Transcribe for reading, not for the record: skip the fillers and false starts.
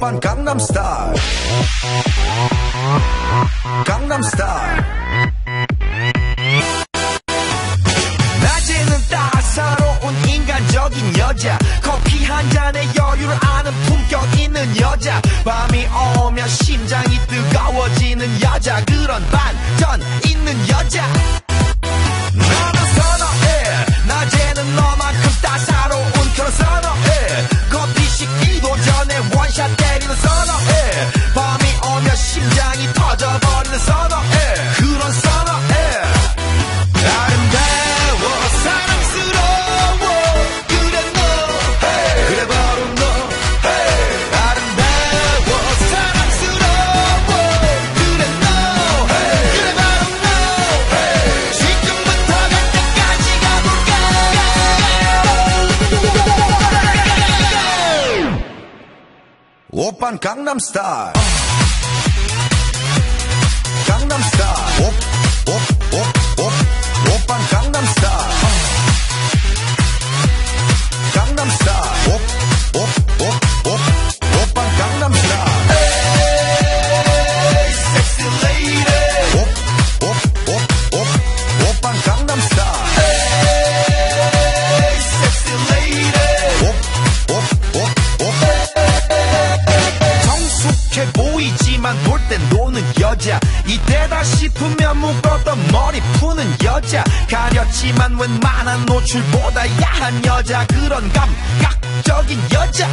오빤 강남스타일 강남스타일 낮에는 따사로운 인간적인 여자 커피 한 잔에 여유를 아는 품격 있는 여자 밤이 오면 심장이 뜨거워지는 여자 그런 반전 있는 여자 나는 선호해 낮에는 너만큼 따사로운 그런 선호해 커피 식기도 전에 원샷 때리는 선호해 밤이 오면 심장이 터져버리는 선호해 그런 선호해 아름다워 사랑스러워 그래 너 hey. 그래 바로 너 hey. 아름다워 사랑스러워 그래 너 hey. 그래 바로 너 hey. 지금부터 갈 때까지 가볼까 오빤 강남스타일 강남스타일 오빤 강남스타일 강남스타일 오빤 강남스타일 에이 섹시 레이디 오빤 강남스타일 에이 섹시 레이디 성숙해 보이지만 놀 땐 노는 여자 이때다 싶으면 묶었던 머리 푸는 여자 가렸지만 웬만한 노출보다 야한 여자 그런 감각적인 여자